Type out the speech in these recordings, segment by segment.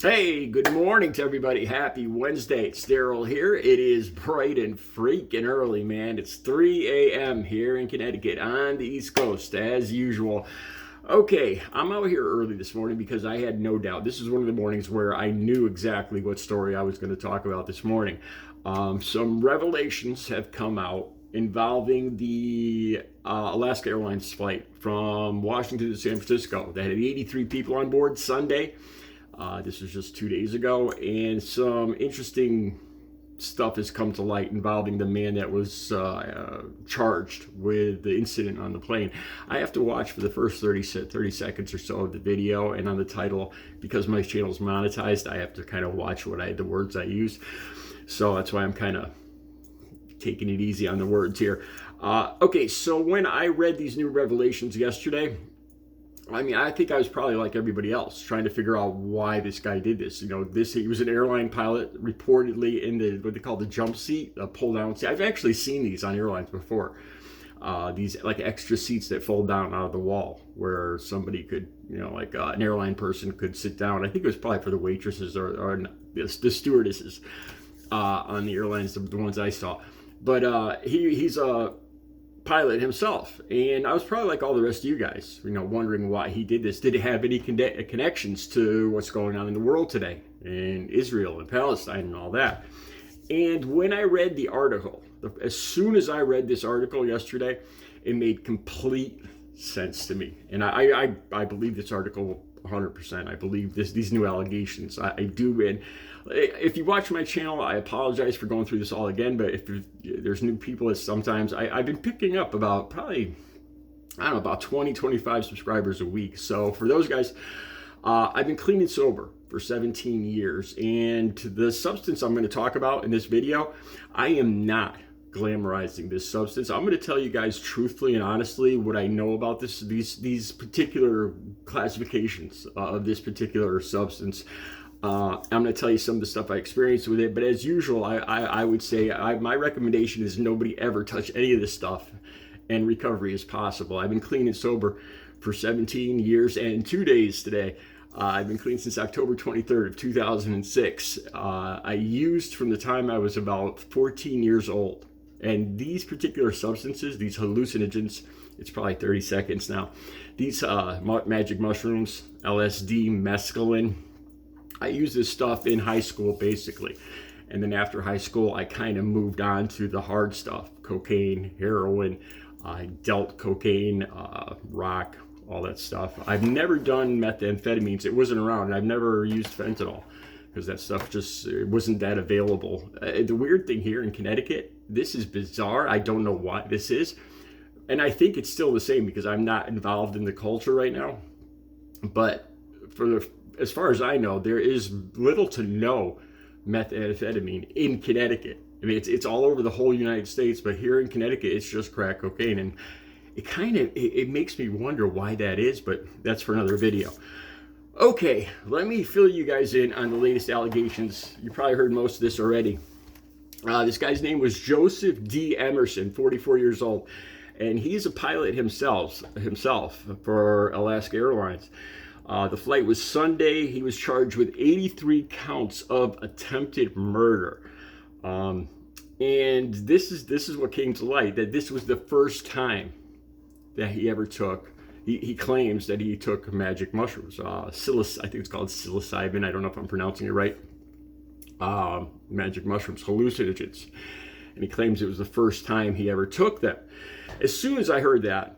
Hey, good morning to everybody. Happy Wednesday. It's Daryl here. It is bright and freaking early, man. It's 3 a.m. here in Connecticut on the East Coast, as usual. Okay, I'm out here early this morning because I had no doubt. This is one of the mornings where I knew exactly what story I was going to talk about this morning. Some revelations have come out involving the Alaska Airlines flight from Washington to San Francisco that had 83 people on board Sunday. This was just 2 days ago, and some interesting stuff has come to light involving the man that was charged with the incident on the plane. I have to watch for the first 30 seconds or so of the video, and on the title, because my channel is monetized, I have to kind of watch the words I use. So that's why I'm kind of taking it easy on the words here. Okay, so when I read these new revelations yesterday, I think I was probably like everybody else, trying to figure out why this guy did this. He was an airline pilot, reportedly in what they call the jump seat, a pull-down seat. I've actually seen these on airlines before. These like extra seats that fold down out of the wall, where somebody could, an airline person could sit down. I think it was probably for the waitresses or the stewardesses on the airlines, the ones I saw. But he's a pilot himself, and I was probably like all the rest of you guys, wondering why he did this. Did it have any connections to what's going on in the world today, in Israel and Palestine and all that? And when I read the article, as soon as I read this article yesterday, it made complete sense to me. And I believe this article 100%. I believe these new allegations. I do. And if you watch my channel, I apologize for going through this all again. But if there's new people, sometimes I've been picking up about probably, about 20, 25 subscribers a week. So for those guys, I've been clean and sober for 17 years. And the substance I'm going to talk about in this video, I am not glamorizing this substance. I'm going to tell you guys truthfully and honestly what I know about these particular classifications of this particular substance. I'm going to tell you some of the stuff I experienced with it, but as usual, I would say my recommendation is nobody ever touch any of this stuff, and recovery is possible. I've been clean and sober for 17 years and 2 days today. I've been clean since October 23rd of 2006. I used from the time I was about 14 years old. And these particular substances, these hallucinogens, it's probably 30 seconds now. These magic mushrooms, LSD, mescaline, I used this stuff in high school basically. And then after high school, I kind of moved on to the hard stuff, cocaine, heroin. I dealt cocaine, rock, all that stuff. I've never done methamphetamines. It wasn't around. And I've never used fentanyl, because that stuff it wasn't that available. The weird thing here in Connecticut, this is bizarre. I don't know why this is. And I think it's still the same because I'm not involved in the culture right now. But as far as I know, there is little to no methamphetamine in Connecticut. It's all over the whole United States, but here in Connecticut, it's just crack cocaine. And it makes me wonder why that is, but that's for another video. Okay, let me fill you guys in on the latest allegations. You probably heard most of this already. This guy's name was Joseph D. Emerson, 44 years old, and he's a pilot himself for Alaska Airlines. The flight was Sunday. He was charged with 83 counts of attempted murder. And this is what came to light, that this was the first time that he ever took. He claims that he took magic mushrooms, I think it's called psilocybin. I don't know if I'm pronouncing it right. Magic mushrooms, hallucinogens. And he claims it was the first time he ever took them. As soon as I heard that,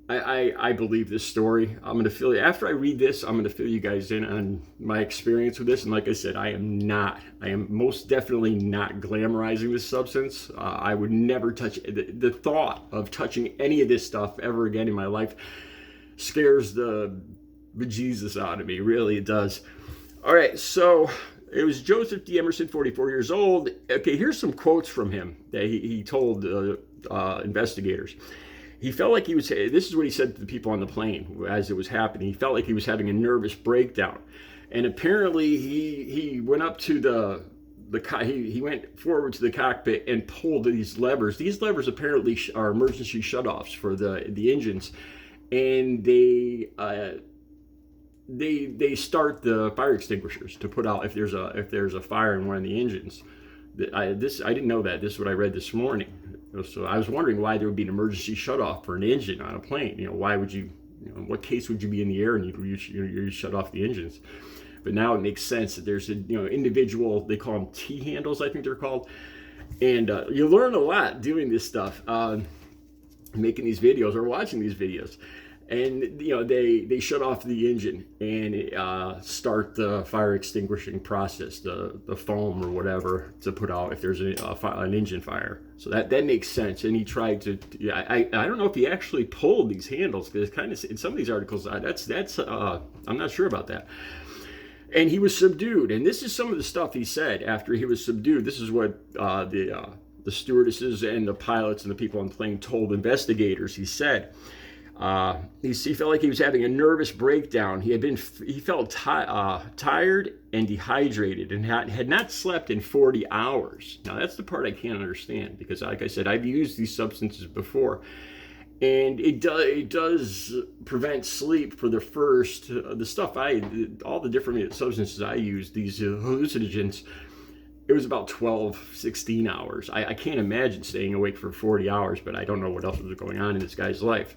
I believe this story. After I read this, I'm going to fill you guys in on my experience with this. And like I said, I am most definitely not glamorizing this substance. I would never touch the thought of touching any of this stuff ever again in my life. Scares the bejesus out of me. Really, it does. All right, so it was Joseph D. Emerson, 44 years old. Okay, here's some quotes from him that he told investigators. He felt like this is what he said to the people on the plane as it was happening. He felt like he was having a nervous breakdown. And apparently he went up to he went forward to the cockpit and pulled these levers. These levers apparently are emergency shutoffs for the engines. And they start the fire extinguishers to put out if there's a fire in one of the engines. I didn't know that. This is what I read this morning. So I was wondering why there would be an emergency shutoff for an engine on a plane. Why would you? In what case would you be in the air and you shut off the engines? But now it makes sense that there's individual, they call them T handles, I think they're called, and you learn a lot doing this stuff, making these videos or watching these videos. And they shut off the engine and start the fire extinguishing process, the foam or whatever to put out if there's an engine fire. So that makes sense. And he tried to. I don't know if he actually pulled these handles, because kind of in some of these articles that's I'm not sure about that. And he was subdued. And this is some of the stuff he said after he was subdued. This is what the stewardesses and the pilots and the people on the plane told investigators. He said. He felt like he was having a nervous breakdown. He felt tired and dehydrated and had not slept in 40 hours. Now that's the part I can't understand, because like I said, I've used these substances before, and it does prevent sleep for the first, all the different substances I use, these hallucinogens. It was about 12, 16 hours. I can't imagine staying awake for 40 hours, but I don't know what else was going on in this guy's life.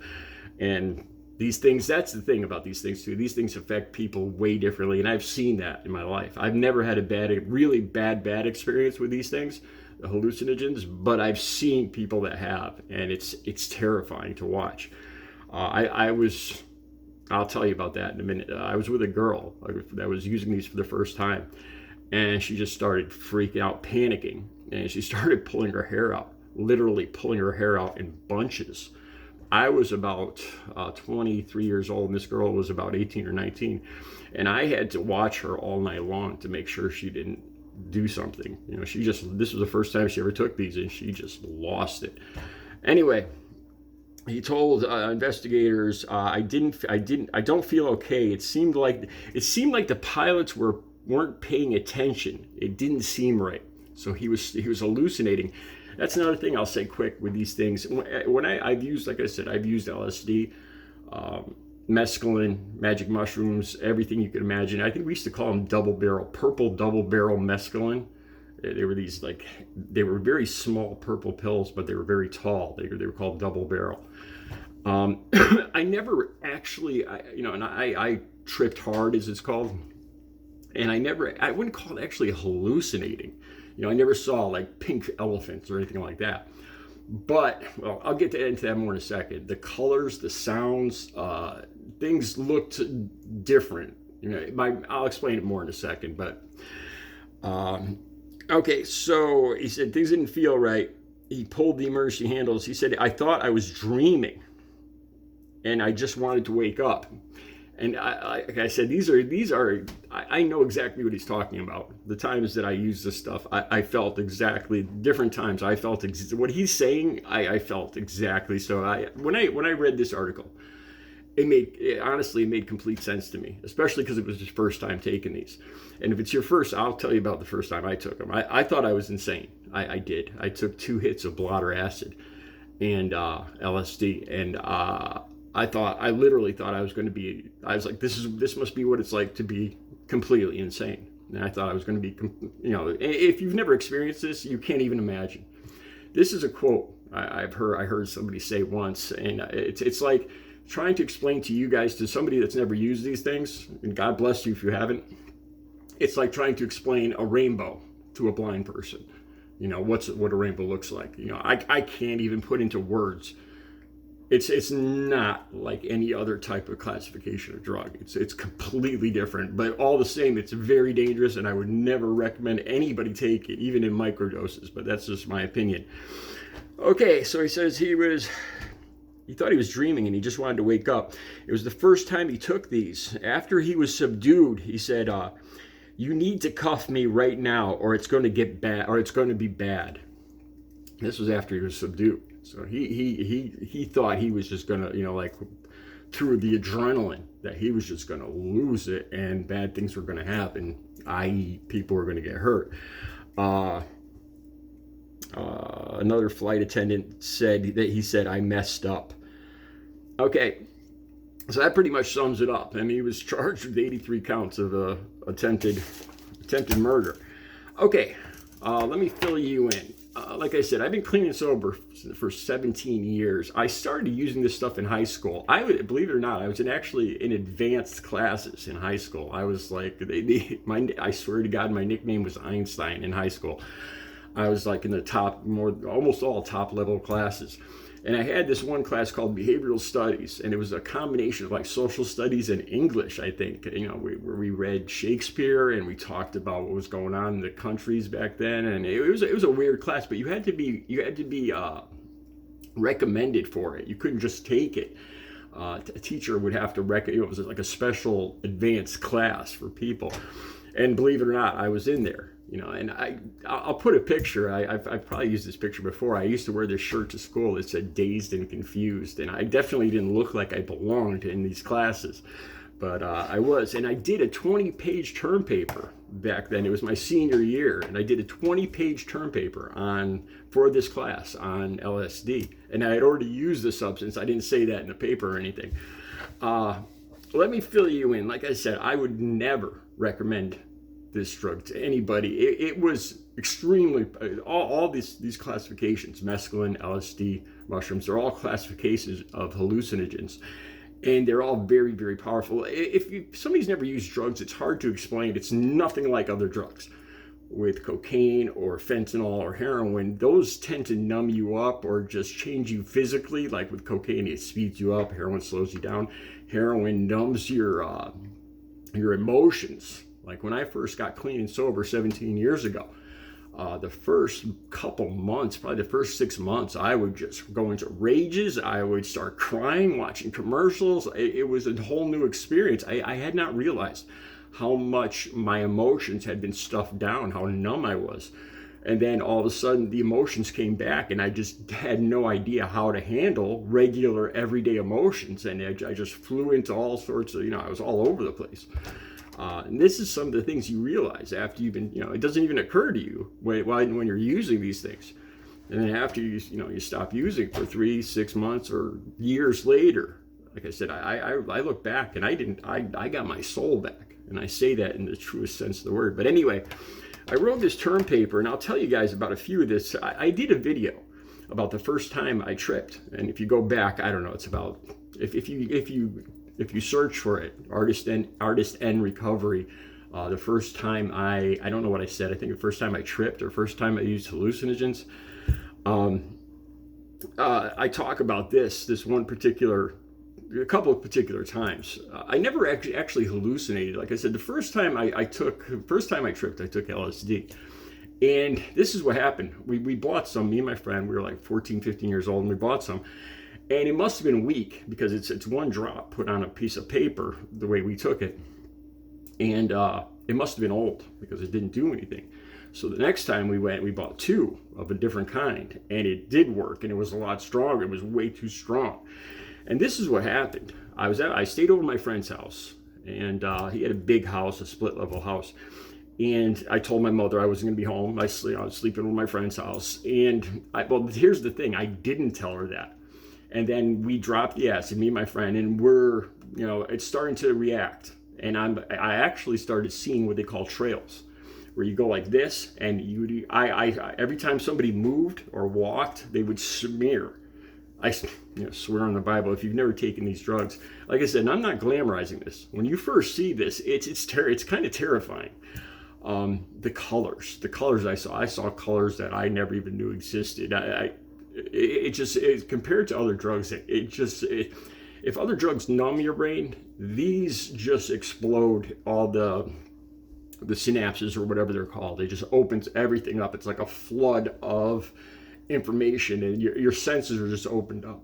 And these things, that's the thing about these things too. These things affect people way differently. And I've seen that in my life. I've never had a really bad experience with these things, the hallucinogens, but I've seen people that have, and it's terrifying to watch. I'll tell you about that in a minute. I was with a girl that was using these for the first time, and she just started freaking out, panicking, and she started pulling her hair out, literally pulling her hair out in bunches. I was about 23 years old, and this girl was about 18 or 19, and I had to watch her all night long to make sure she didn't do something. This was the first time she ever took these, and she just lost it. Anyway, he told investigators, I don't feel okay. It seemed like the pilots weren't paying attention. It didn't seem right. So he was hallucinating. That's another thing I'll say quick with these things. When I've used, like I said, I've used LSD, mescaline, magic mushrooms, everything you could imagine. I think we used to call them purple double barrel mescaline. They were they were very small purple pills, but they were very tall. They were called double barrel. I never actually, I tripped hard, as it's called, and I wouldn't call it actually hallucinating. I never saw like pink elephants or anything like that. But, well, I'll get into that more in a second. The colors, the sounds, things looked different. I'll explain it more in a second. But, okay, so he said things didn't feel right. He pulled the emergency handles. He said, I thought I was dreaming, and I just wanted to wake up. And like I said, these are. I know exactly what he's talking about. The times that I use this stuff, I felt exactly different times. I felt what he's saying. I felt exactly. So when I read this article, it made complete sense to me, especially because it was his first time taking these. And if it's your first, I'll tell you about the first time I took them. I thought I was insane. I did. I took 2 hits of blotter acid and LSD, and I literally thought I was like, this must be what it's like to be completely insane. And I thought I was going to be, if you've never experienced this, you can't even imagine. This is a quote I heard somebody say once, and it's like trying to explain to you guys, to somebody that's never used these things, and God bless you if you haven't. It's like trying to explain a rainbow to a blind person. What a rainbow looks like. I can't even put into words. It's not like any other type of classification of drug. It's completely different, but all the same, it's very dangerous, and I would never recommend anybody take it, even in microdoses, but that's just my opinion. Okay, so he says he thought he was dreaming, and he just wanted to wake up. It was the first time he took these. After he was subdued, he said, you need to cuff me right now, or it's going to get bad, or it's going to be bad. This was after he was subdued. So he thought he was just gonna, like through the adrenaline, that he was just gonna lose it and bad things were gonna happen, i.e. people were gonna get hurt. Another flight attendant said, I messed up. Okay, So that pretty much sums it up. I mean, he was charged with 83 counts of attempted murder. Okay, let me fill you in. Like I said, I've been clean and sober for 17 years. I started using this stuff in high school. Believe it or not, I was actually in advanced classes in high school. I was like, I swear to God, my nickname was Einstein in high school. I was like in the almost all top level classes. And I had this one class called Behavioral Studies, and it was a combination of like social studies and English, I think, where we read Shakespeare and we talked about what was going on in the countries back then. And it was a weird class, but you had to be recommended for it. You couldn't just take it. A teacher would have to it was like a special advanced class for people. And believe it or not, I was in there. And I'll put a picture. I've probably used this picture before. I used to wear this shirt to school that said "Dazed and Confused," and I definitely didn't look like I belonged in these classes, but I was. And I did a 20-page term paper back then. It was my senior year, and I did a 20-page term paper for this class on LSD. And I had already used the substance. I didn't say that in the paper or anything. Let me fill you in. Like I said, I would never recommend this drug to anybody. It was extremely, all these classifications, mescaline, LSD, mushrooms, they're all classifications of hallucinogens, and they're all very, very powerful. If somebody's never used drugs, it's hard to explain. It's nothing like other drugs. With cocaine or fentanyl or heroin, those tend to numb you up or just change you physically. Like with cocaine, it speeds you up. Heroin slows you down. Heroin numbs your emotions. Like when I first got clean and sober 17 years ago, the first couple months, probably the first 6 months, I would just go into rages. I would start crying, watching commercials. It was a whole new experience. I had not realized how much my emotions had been stuffed down, how numb I was. And then all of a sudden the emotions came back, and I just had no idea how to handle regular everyday emotions. And I just flew into all sorts of, I was all over the place. And this is some of the things you realize after you've been, it doesn't even occur to you when you're using these things. And then after you stop using for 3-6 months or years later, like I said, I look back and I got my soul back. And I say that in the truest sense of the word. But anyway, I wrote this term paper, and I'll tell you guys about a few of this. I did a video about the first time I tripped. And if you go back, I don't know, it's about, if you search for it, artist and recovery, the first time I don't know what I said. I think the first time I tripped or first time I used hallucinogens. I talk about this one particular, a couple of particular times. I never actually hallucinated. Like I said, the first time I tripped, I took LSD. And this is what happened. We bought some, me and my friend, we were like 14, 15 years old, and we bought some. And it must have been weak because it's one drop put on a piece of paper the way we took it. And it must have been old because it didn't do anything. So the next time we went, we bought 2 of a different kind, and it did work, and it was a lot stronger. It was way too strong. And this is what happened. I stayed over at my friend's house, and he had a big house, a split level house. And I told my mother I wasn't going to be home. I was sleeping over my friend's house. And well, here's the thing. I didn't tell her that. And then we dropped the acid, me and my friend, and it's starting to react. And I actually started seeing what they call trails, where you go like this, and every time somebody moved or walked, they would smear. I swear on the Bible, if you've never taken these drugs, like I said, and I'm not glamorizing this. When you first see this, it's kind of terrifying. The colors I saw colors that I never even knew existed. It compared to other drugs, if other drugs numb your brain, these just explode all the synapses or whatever they're called. It just opens everything up. It's like a flood of information, and your senses are just opened up.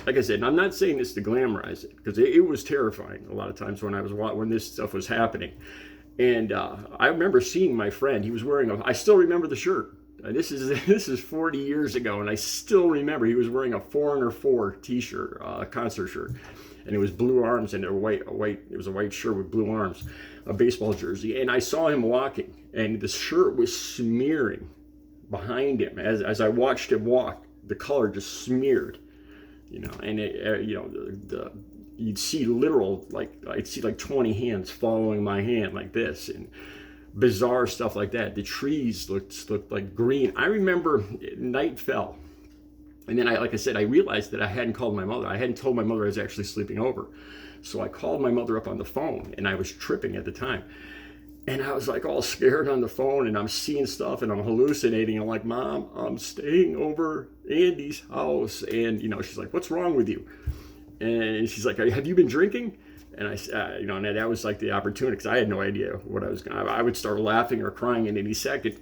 Like I said, and I'm not saying this to glamorize it, because it was terrifying a lot of times when this stuff was happening. And I remember seeing my friend. He was wearing I still remember the shirt. This is 40 years ago, and I still remember he was wearing a Foreigner 4 T-shirt, a concert shirt, and it was blue arms and it was a white shirt with blue arms, a baseball jersey. And I saw him walking, and the shirt was smearing behind him as I watched him walk. The color just smeared, and you'd see literal, like I'd see like 20 hands following my hand like this, and bizarre stuff like that. The trees looked like green. I remember night fell, and then like I said, I realized that I hadn't called my mother. I hadn't told my mother I was actually sleeping over. So I called my mother up on the phone, and I was tripping at the time. And I was like all scared on the phone, and I'm seeing stuff, and I'm hallucinating. I'm like, Mom, I'm staying over Andy's house. And, she's like, what's wrong with you? And she's like, have you been drinking? And I, and that was like the opportunity, because I had no idea what I was going to, I would start laughing or crying in any second.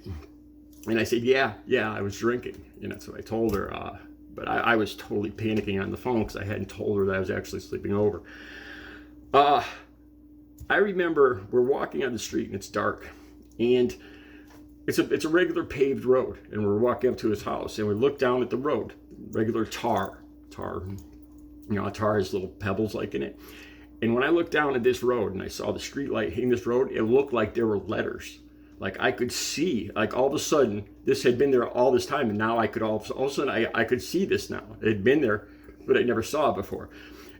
And I said, yeah, I was drinking. That's what I told her. But I was totally panicking on the phone because I hadn't told her that I was actually sleeping over. I remember we're walking on the street and it's dark, and it's a regular paved road, and we're walking up to his house, and we look down at the road, regular tar, tar has little pebbles like in it. And when I looked down at this road and I saw the street light hitting this road, it looked like there were letters. Like I could see, like all of a sudden, this had been there all this time, and now I could all of a sudden I could see this now. It had been there, but I never saw it before.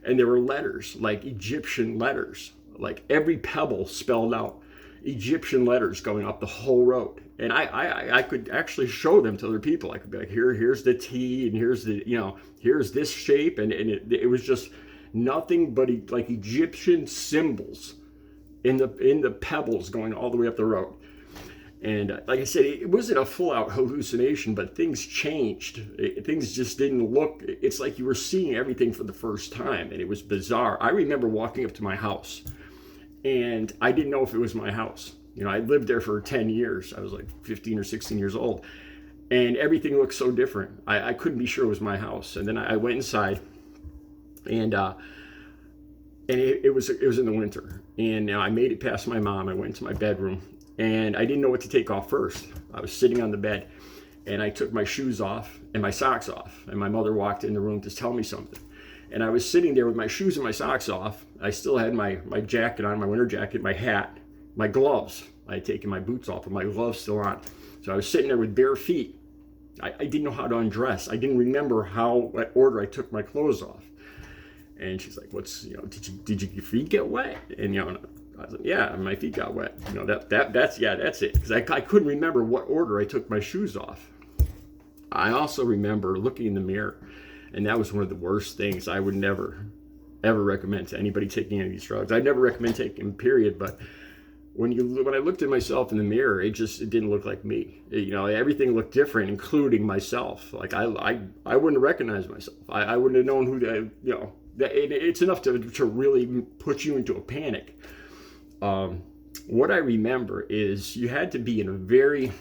And there were letters, like Egyptian letters, like every pebble spelled out Egyptian letters going up the whole road. And I could actually show them to other people. I could be like, here's the T, and here's the, here's this shape, and it was just nothing but like Egyptian symbols in the pebbles going all the way up the road. And like I said, it wasn't a full-out hallucination, but things changed. Things just didn't look, it's like you were seeing everything for the first time, and it was bizarre. I remember walking up to my house, and I didn't know if it was my house. I lived there for 10 years. I was like 15 or 16 years old, and everything looked so different. I couldn't be sure it was my house. And then I went inside, and it was in the winter. And I made it past my mom. I went into my bedroom, and I didn't know what to take off first. I was sitting on the bed, and I took my shoes off and my socks off. And my mother walked in the room to tell me something. And I was sitting there with my shoes and my socks off. I still had my jacket on, my winter jacket, my hat, my gloves. I had taken my boots off, but my gloves still on. So I was sitting there with bare feet. I didn't know how to undress. I didn't remember what order I took my clothes off. And she's like, did your feet get wet? And, I was like, yeah, my feet got wet. That's it. Because I couldn't remember what order I took my shoes off. I also remember looking in the mirror, and that was one of the worst things. I would never, ever recommend to anybody taking any of these drugs. I'd never recommend taking them, period. But when I looked at myself in the mirror, it didn't look like me. Everything looked different, including myself. Like I wouldn't have recognized myself. I wouldn't have known who it's enough to really put you into a panic. What I remember is you had to be in a very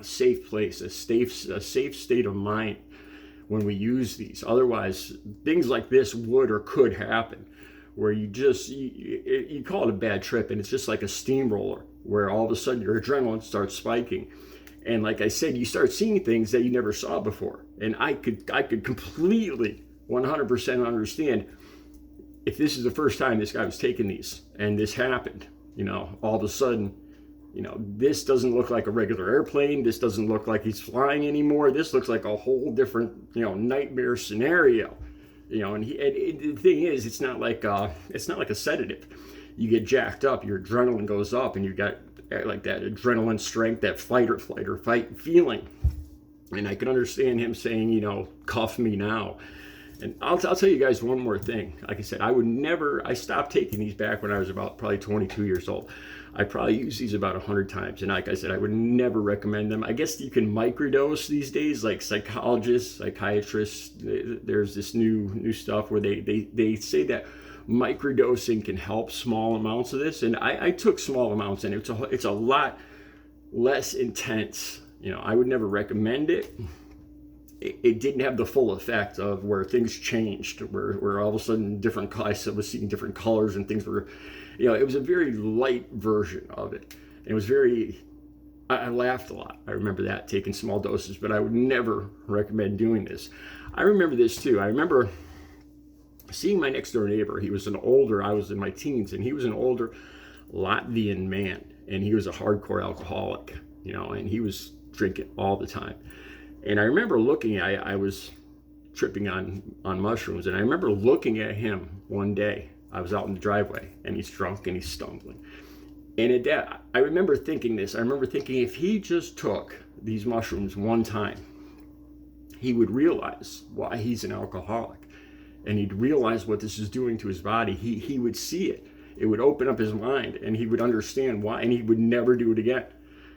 safe place, a safe state of mind when we use these. Otherwise, things like this would or could happen, where you call it a bad trip, and it's just like a steamroller, where all of a sudden your adrenaline starts spiking. And like I said, you start seeing things that you never saw before. And I could completely 100% understand if this is the first time this guy was taking these and this happened, all of a sudden, this doesn't look like a regular airplane. This doesn't look like he's flying anymore. This looks like a whole different, nightmare scenario, and the thing is, it's not like a sedative. You get jacked up, your adrenaline goes up, and you got like that adrenaline strength, that flight or fight feeling. And I can understand him saying, cuff me now. And I'll tell you guys one more thing. Like I said, I stopped taking these back when I was about probably 22 years old. I probably used these about 100 times. And like I said, I would never recommend them. I guess you can microdose these days, like psychologists, psychiatrists. There's this new stuff where they say that microdosing can help small amounts of this. And I took small amounts, and it's a lot less intense. I would never recommend it. It didn't have the full effect of where things changed, where all of a sudden I was seeing different colors and things were, it was a very light version of it. And it was I laughed a lot. I remember that, taking small doses, but I would never recommend doing this. I remember this too. I remember seeing my next door neighbor. I was in my teens, and he was an older Latvian man, and he was a hardcore alcoholic, and he was drinking all the time. And I remember looking, I was tripping on mushrooms. And I remember looking at him one day. I was out in the driveway, and he's drunk and he's stumbling. And at that, I remember thinking this. I remember thinking, if he just took these mushrooms one time, he would realize why he's an alcoholic. And he'd realize what this is doing to his body. He would see it. It would open up his mind, and he would understand why, and he would never do it again.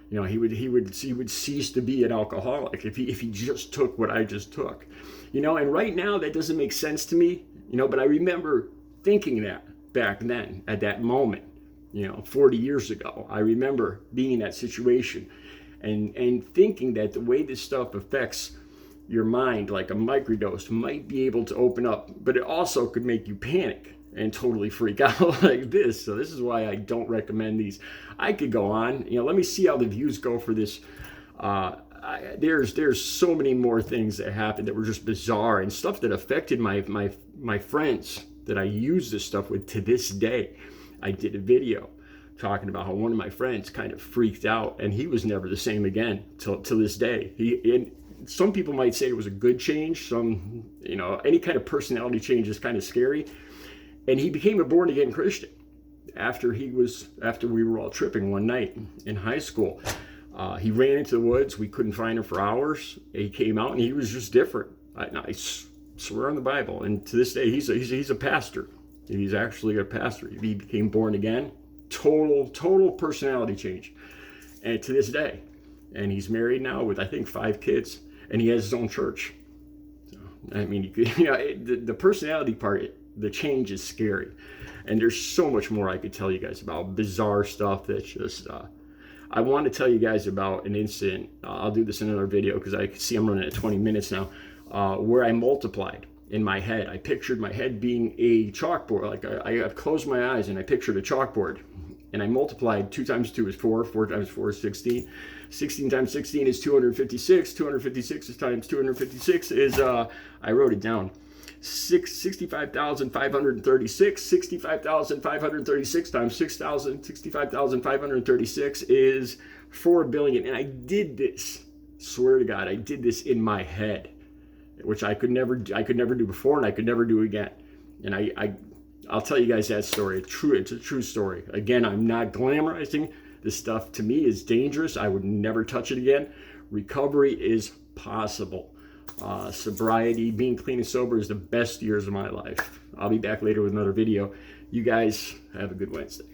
You know, he would cease to be an alcoholic if he just took what I just took. You know, and right now that doesn't make sense to me, you know, but I remember thinking that back then at that moment, you know, 40 years ago. I remember being in that situation and thinking that the way this stuff affects your mind, like a microdose, might be able to open up, but it also could make you panic and totally freak out like this. So this is why I don't recommend these. I could go on, you know, let me see how the views go for this. There's so many more things that happened that were just bizarre, and stuff that affected my friends that I use this stuff with to this day. I did a video talking about how one of my friends kind of freaked out, and he was never the same again till this day. Some people might say it was a good change. Some, you know, any kind of personality change is kind of scary. And he became a born again Christian after we were all tripping one night in high school. He ran into the woods. We couldn't find him for hours. He came out and he was just different. I swear on the Bible. And to this day, he's a pastor. He's actually a pastor. He became born again. Total personality change. And to this day. And he's married now with, I think, 5 kids. And he has his own church. So, I mean, you know, the personality part, the change is scary. And there's so much more I could tell you guys about. Bizarre stuff that's just... I want to tell you guys about an incident. I'll do this in another video because I see I'm running at 20 minutes now, where I multiplied in my head. I pictured my head being a chalkboard. Like I've closed my eyes and I pictured a chalkboard. And I multiplied 2 times 2 is 4, 4 times 4 is 16. 16 times 16 is 256. 256 times 256 is, I wrote it down, 65,536. 65,536 times 65,536 is 4 billion. And I did this, swear to God, I did this in my head, which I could never do before, and I could never do again. And I'll tell you guys that story. It's a true story. Again, I'm not glamorizing. This stuff to me is dangerous. I would never touch it again. Recovery is possible. Sobriety, being clean and sober is the best years of my life. I'll be back later with another video. You guys have a good Wednesday.